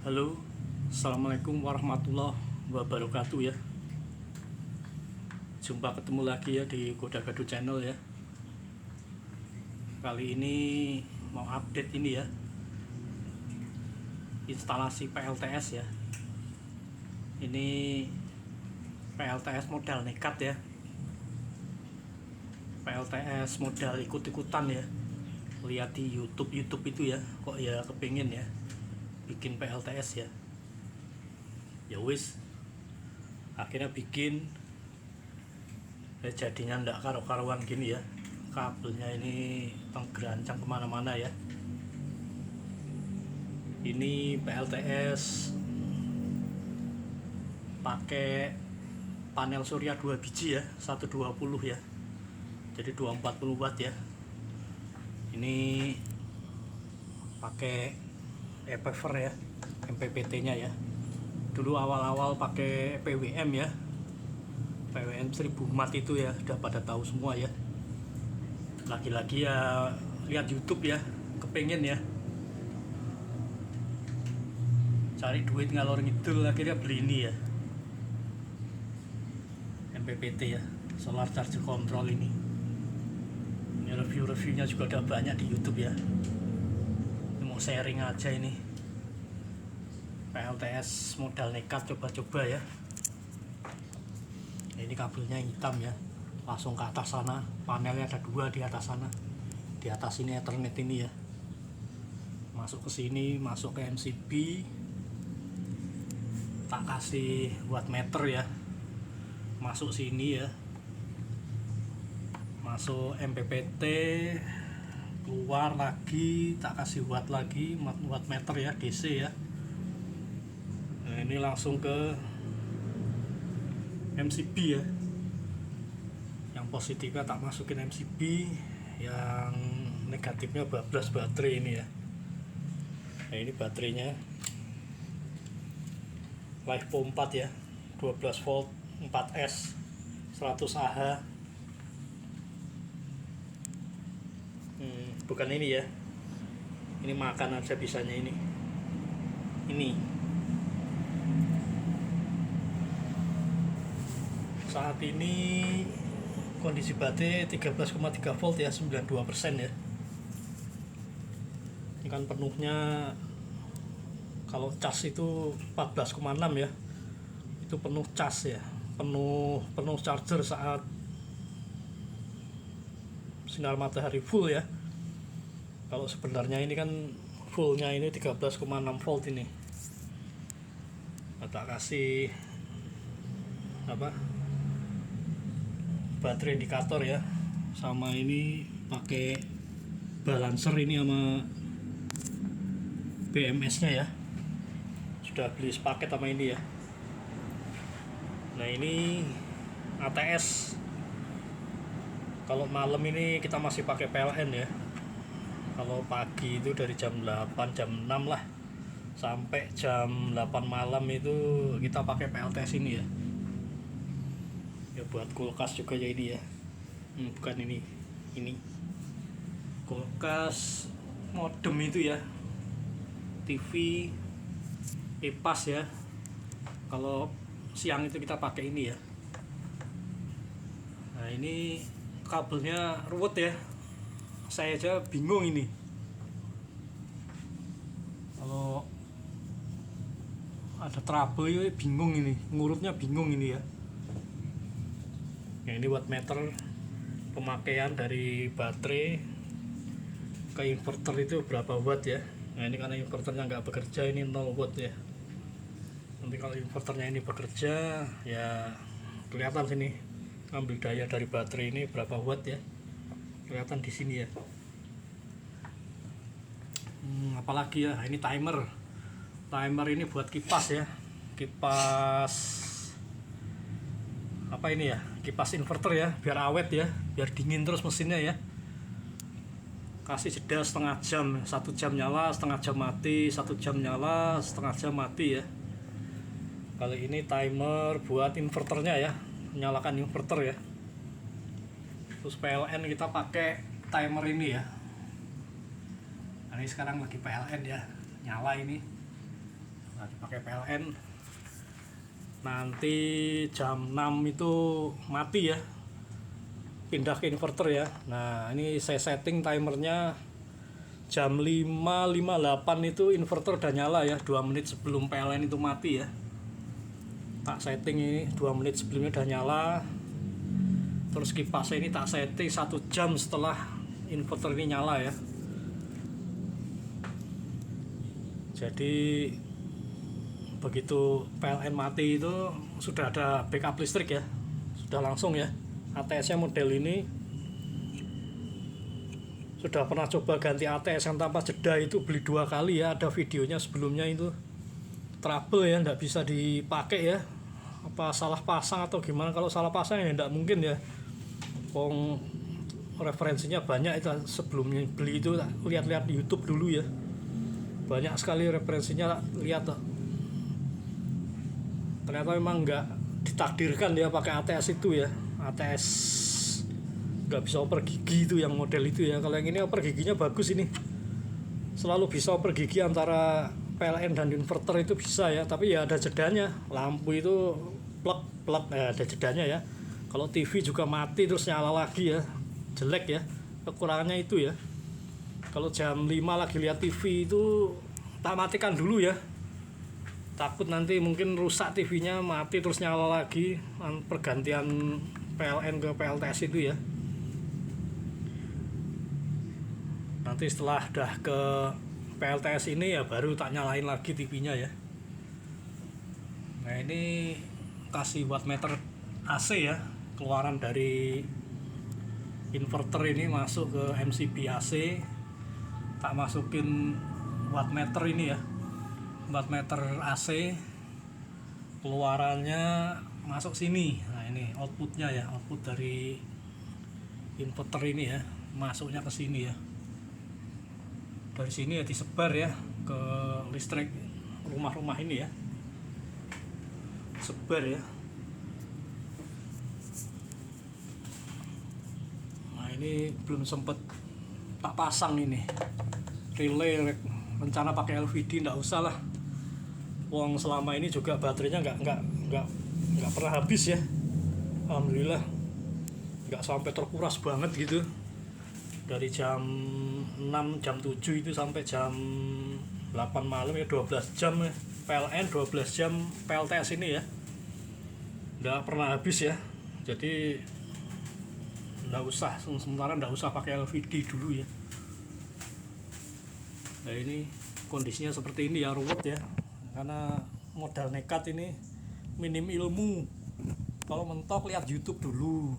Halo, assalamualaikum warahmatullahi wabarakatuh ya. Jumpa ketemu lagi ya di Goda Gadu Channel ya. Kali ini mau update ini ya, instalasi PLTS ya. Ini PLTS modal nekat ya, PLTS modal ikut-ikutan ya. Lihat di YouTube itu ya, kok ya kepingin ya bikin PLTS ya. Ya wis, akhirnya bikin. Jadinya ndak karo-karuan gini ya, kabelnya ini penggerancang kemana-mana ya. Ini PLTS pakai panel surya 2 biji ya, 120 ya, jadi 240 watt ya. Ini pakai e-paver ya, MPPT nya ya. Dulu awal-awal pakai PWM ya, PWM 1000 watt itu ya, udah pada tahu semua ya. Lagi-lagi ya lihat YouTube ya, kepengen ya, cari duit ngalor ngidul, akhirnya beli ini ya, MPPT ya, solar charger control ini. Ini review-reviewnya juga udah banyak di YouTube ya. Ini mau sharing aja ini, PLTS modal nekat, coba-coba ya. Ini kabelnya hitam ya, langsung ke atas sana. Panelnya ada 2 di atas sana, di atas ini Ethernet ini ya. Masuk ke sini, masuk ke MCB, tak kasih wattmeter ya, masuk sini ya, masuk MPPT, keluar lagi, tak kasih watt lagi, wattmeter ya, DC ya. Nah, ini langsung ke MCB ya. Yang positifnya tak masukin MCB, yang negatifnya bablas baterai ini ya. Nah, ini baterainya LiFePo 4 ya, 12 volt 4S 100 Ah. Bukan ini ya, ini makan aja bisanya ini. Saat ini kondisi baterai 13,3 volt ya, 92% ya. Ini kan penuhnya, kalau cas itu 14,6 ya, itu penuh cas ya, penuh charger saat sinar matahari full ya. Kalau sebenarnya ini kan fullnya ini 13,6 volt ini. Tak kasih baterai indikator ya, sama ini pakai balancer ini sama BMS nya ya, sudah beli sepaket sama ini ya. Nah, ini ATS. Kalau malam ini kita masih pakai PLN ya. Kalau pagi itu dari jam 8, jam 6 lah, sampai jam 8 malam itu kita pakai PLTS ini ya. Ya buat kulkas juga ya ini ya. Bukan ini kulkas, modem itu ya, TV, kipas ya. Kalau siang itu kita pakai ini ya. Nah, ini kabelnya ruwet ya, saya aja bingung ini. Kalau ada trouble ya bingung ini, ngurutnya bingung ini ya. Yang ini wattmeter pemakaian dari baterai ke inverter itu berapa watt ya. Nah, ini karena inverternya nggak bekerja, ini 0 watt ya. Nanti kalau inverternya ini bekerja ya kelihatan sini, ambil daya dari baterai ini berapa watt ya, kelihatan di sini ya. Apalagi ya, ini timer ini buat kipas ya, kipas apa ini ya, kipas inverter ya, biar awet ya, biar dingin terus mesinnya ya. Kasih jeda setengah jam, 1 jam nyala, setengah jam mati, 1 jam nyala, setengah jam mati ya. Kali ini timer buat inverternya ya, menyalakan inverter ya. Terus PLN kita pakai timer ini ya. Nah, ini sekarang lagi PLN ya, nyala ini. Nah, dipakai PLN nanti jam 6 itu mati ya, pindah ke inverter ya. Nah ini saya setting timernya jam 5.58 itu inverter udah nyala ya, 2 menit sebelum PLN itu mati ya. Tak setting ini 2 menit sebelumnya udah nyala. Terus kipasnya ini tak setting 1 jam setelah inverter ini nyala ya. Jadi begitu PLN mati itu sudah ada backup listrik ya, sudah langsung ya. ATS nya model ini sudah pernah coba ganti ATS yang tanpa jeda itu, beli 2 kali ya, ada videonya sebelumnya itu trouble ya, nggak bisa dipakai ya, apa salah pasang atau gimana. Kalau salah pasang ya nggak mungkin ya, referensinya banyak itu. Sebelumnya beli itu lihat-lihat di YouTube dulu ya, banyak sekali referensinya, lihat tuh. Ternyata memang nggak ditakdirkan dia pakai ATS itu ya, ATS nggak bisa oper gigi itu yang model itu ya. Kalau yang ini oper giginya bagus, ini selalu bisa oper gigi antara PLN dan inverter itu bisa ya, tapi ya ada jedanya. Lampu itu plug ada jedanya ya. Kalau TV juga mati terus nyala lagi ya, jelek ya, kekurangannya itu ya. Kalau jam 5 lagi lihat TV itu tak matikan dulu ya, takut nanti mungkin rusak TV-nya, mati terus nyala lagi. Pergantian PLN ke PLTS itu ya. Nanti setelah dah ke PLTS ini ya baru tak nyalain lagi TV-nya ya. Nah ini kasih wattmeter AC ya, keluaran dari inverter ini masuk ke MCB AC. Tak masukin wattmeter ini ya, wattmeter AC, keluarannya masuk sini. Nah ini outputnya ya, output dari inverter ini ya, masuknya ke sini ya. Dari sini ya disebar ya ke listrik rumah-rumah ini ya, sebar ya. Nah ini belum sempet tak pasang ini relay, rencana pakai LVD, nggak usah lah. Wong selama ini juga baterainya nggak pernah habis ya, alhamdulillah, nggak sampai terkuras banget gitu. Dari jam 6, jam 7 itu sampai jam 8 malam ya, 12 jam ya PLN, 12 jam PLTS ini ya, nggak pernah habis ya. Jadi nggak usah, sementara nggak usah pakai LVD dulu ya. Nah ini kondisinya seperti ini ya, ruwet ya, karena modal nekat ini, minim ilmu. Kalau mentok lihat YouTube dulu,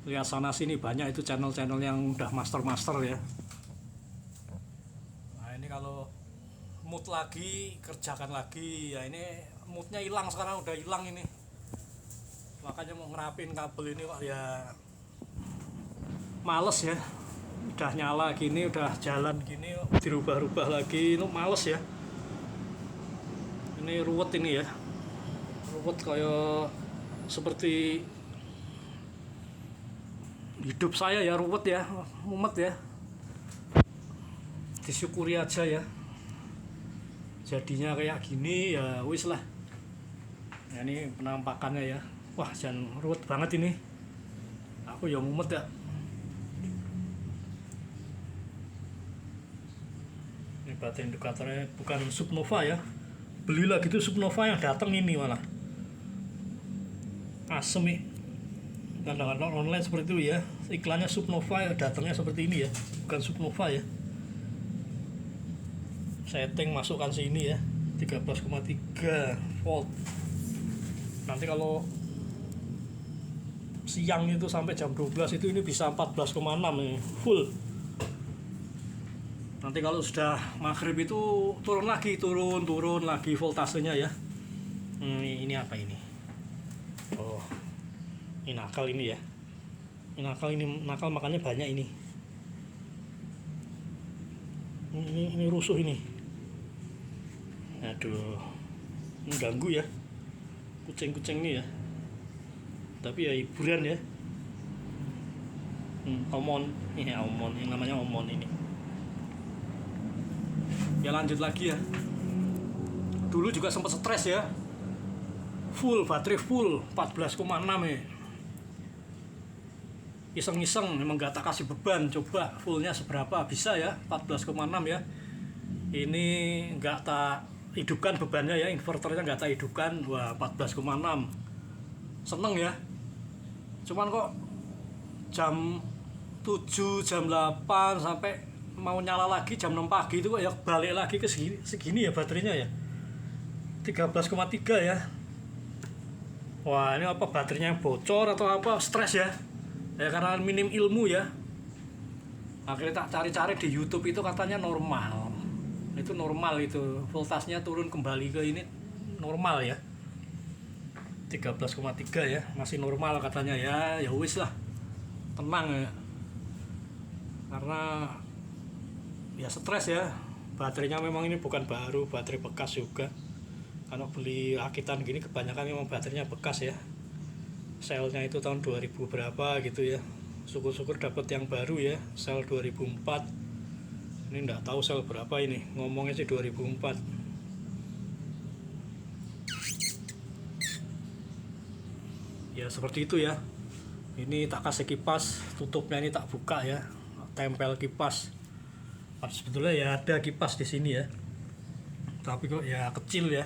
lihat sana sini banyak itu channel-channel yang udah master ya. Nah ini kalau mood lagi, kerjakan lagi ya. Ini moodnya hilang sekarang, udah hilang ini, makanya mau ngerapin kabel ini kok ya males ya. Udah nyala gini, udah jalan gini, dirubah-rubah lagi, itu males ya. Ini ruwet ini ya, ruwet kayak seperti hidup saya ya, ruwet ya, mumet ya. Disyukuri aja ya, jadinya kayak gini ya wis lah. Nah, ini penampakannya ya. Wah jangan ruwet banget ini, aku ya mumet ya. Ini baterai indikatornya bukan Supnova ya, beli lagi tuh Supnova yang datang ini malah asem nih. Kadang-kadang online seperti itu ya, iklannya Supnova ya, datangnya seperti ini ya, bukan Supnova ya. Setting masukkan sini ya, 13,3 volt. Nanti kalau siang itu sampai jam 12 itu ini bisa 14,6 ya, full. Nanti kalau sudah maghrib itu turun lagi, turun lagi voltasenya ya. Ini apa ini? Oh, ini nakal ini ya. Ini nakal makanya banyak ini. Ini rusuh ini. Aduh, ini ganggu ya. Kucing-kucing ini ya. Tapi ya hiburan ya. Omon, ini omon, yang namanya omon ini. Ya lanjut lagi ya. dulu juga sempat stres ya, full baterai full 14,6 ya, iseng-iseng memang gak tak kasih beban, coba fullnya seberapa bisa ya 14,6 ya. Ini nggak tak hidupkan bebannya ya, inverternya nggak tak hidupkan. Wah 14,6 seneng ya. Cuman kok jam 7 jam 8 sampai mau nyala lagi jam 6 pagi itu kok ya balik lagi ke segini ya baterainya ya, 13,3 ya. Wah ini apa baterainya yang bocor atau apa, stres ya, ya karena minim ilmu ya. Akhirnya tak cari-cari di YouTube itu katanya normal, itu normal, itu voltasenya turun kembali ke ini normal ya, 13,3 ya, masih normal katanya ya. Ya wis lah, tenang ya, karena ya stres ya. Baterainya memang ini bukan baru, baterai bekas juga. Kalau beli rakitan gini kebanyakan memang baterainya bekas ya, selnya itu tahun 2000 berapa gitu ya. Syukur-syukur dapat yang baru ya, sel 2004. Ini enggak tahu sel berapa ini, ngomongnya sih 2004. Ya seperti itu ya. Ini tak kasih kipas, tutupnya ini tak buka ya, tempel kipas. Sebetulnya ya ada kipas di sini ya, tapi kok ya kecil ya,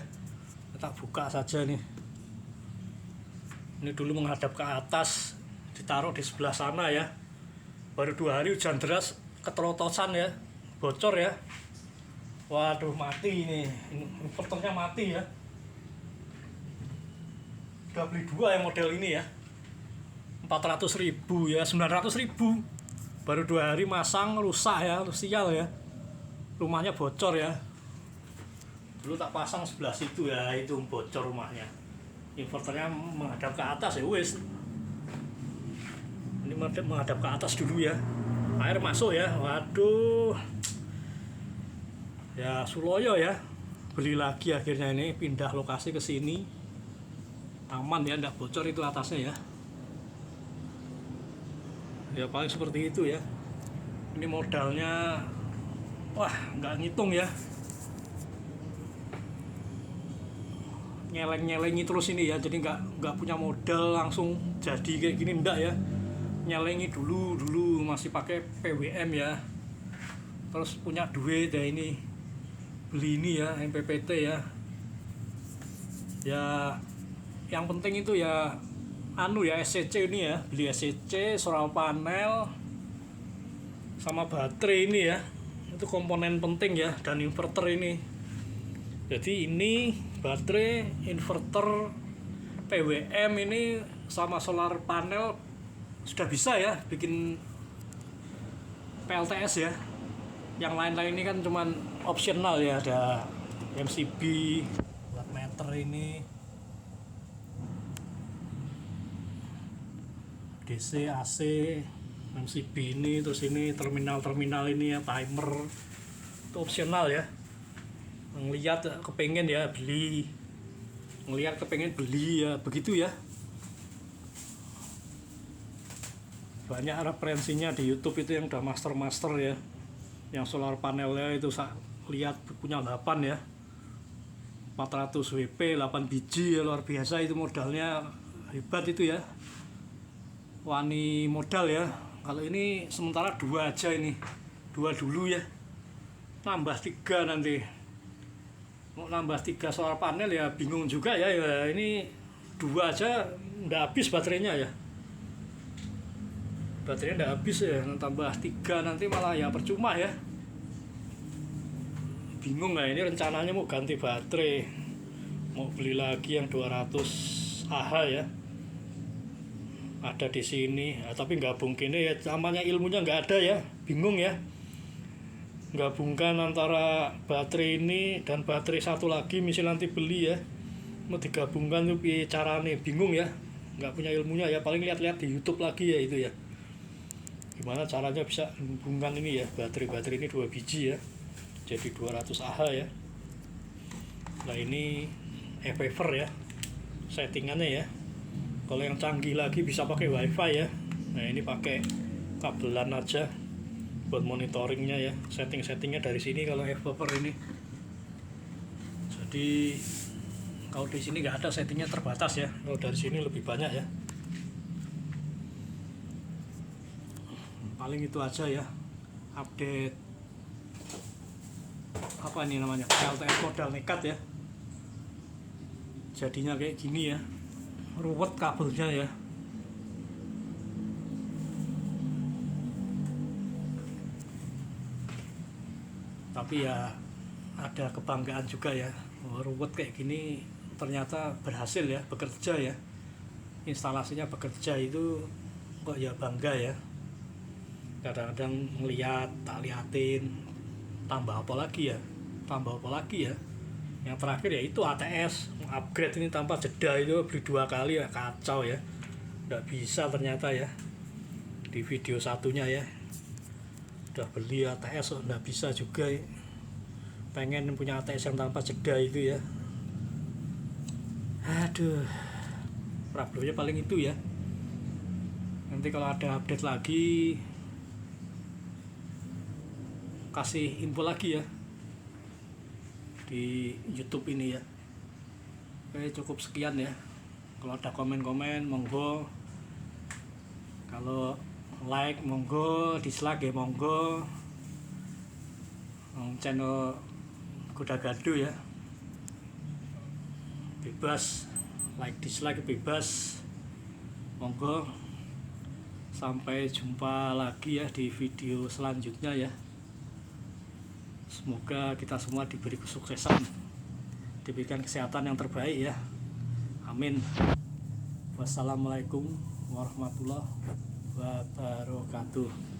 tak buka saja nih. Ini dulu menghadap ke atas, ditaruh di sebelah sana ya. Baru 2 hari hujan deras, keterotosan ya, bocor ya. Waduh mati ini, inverternya mati ya. Udah beli 2 yang model ini ya, 400.000 ya, 900.000. Baru 2 hari masang rusak ya, sial ya. Rumahnya bocor ya. Dulu tak pasang sebelah situ ya, itu bocor rumahnya. Inverternya menghadap ke atas ya wis. Ini menghadap ke atas dulu ya. Air masuk ya. Waduh. Ya Suloyo ya. Beli lagi akhirnya ini, pindah lokasi ke sini. Aman ya, enggak bocor itu atasnya ya. Ya paling seperti itu ya. Ini modalnya wah nggak ngitung ya, nyeleng-nyelengi terus ini ya. Jadi nggak punya modal langsung jadi kayak gini, enggak ya, nyelengi dulu masih pakai PWM ya. Terus punya duit ya, ini beli ini ya, MPPT ya. Ya yang penting itu ya ya SCC ini ya, beli SCC, solar panel sama baterai ini ya, itu komponen penting ya, dan inverter ini. Jadi ini baterai, inverter, PWM ini sama solar panel sudah bisa ya bikin PLTS ya. Yang lain-lain ini kan cuman opsional ya, ada MCB, wattmeter ini, DC, AC, MCB ini, terus ini terminal ini ya, timer, itu opsional ya. Ngelihat kepengen ya beli, ngelihat kepengen beli ya, begitu ya. Banyak referensinya di YouTube itu yang udah master ya, yang solar panelnya itu lihat punya 8 ya, 400 WP 8 biji ya, luar biasa itu, modalnya hebat itu ya, wani modal ya. Kalau ini sementara 2 aja, ini 2 dulu ya, nambah 3 nanti. Mau nambah 3 solar panel ya bingung juga ya, ini 2 aja udah habis baterainya ya, baterainya udah habis ya, tambah 3 nanti malah ya percuma ya. Bingung nggak, ini rencananya mau ganti baterai, mau beli lagi yang 200 Ah ya, ada di sini, tapi gabung gini ya, namanya ilmunya nggak ada ya, bingung ya. Gabungkan antara baterai ini dan baterai satu lagi, misal nanti beli ya, mau digabungkan tuh caranya bingung ya, nggak punya ilmunya ya, paling lihat-lihat di YouTube lagi ya itu ya, gimana caranya bisa hubungkan ini ya, baterai ini 2 biji ya, jadi 200 Ah ya. Nah ini e-wafer ya settingannya ya. Kalau yang canggih lagi bisa pakai wifi ya. Nah ini pakai kabelan aja buat monitoringnya ya, settingnya dari sini kalau e-wafer ini. Jadi kalau di sini nggak ada, settingnya terbatas ya. Kalau dari sini lebih banyak ya. Paling itu aja ya, update apa ini namanya, LTS modal nekat ya. Jadinya kayak gini ya, ruwet kabelnya ya. Tapi ya ada kebanggaan juga ya, ruwet kayak gini ternyata berhasil ya, bekerja ya, instalasinya bekerja, itu kok ya bangga ya. Kadang-kadang ngeliat, tak liatin, tambah apa lagi ya. Yang terakhir ya itu ATS upgrade ini tanpa jeda, itu beli 2 kali ya, kacau ya. Nggak bisa ternyata ya, di video satunya ya udah beli ATS nggak bisa juga ya. Pengen punya ATS yang tanpa jeda itu ya. Aduh, problemnya paling itu ya. Nanti kalau ada update lagi kasih info lagi ya di YouTube ini ya. Oke, cukup sekian ya. Kalau ada komen-komen monggo, kalau like monggo, dislike ya monggo. Channel Kuda Gadu ya, bebas, like dislike bebas, monggo. Sampai jumpa lagi ya di video selanjutnya ya. Semoga kita semua diberi kesuksesan, diberikan kesehatan yang terbaik ya, amin. Wassalamualaikum warahmatullahi wabarakatuh.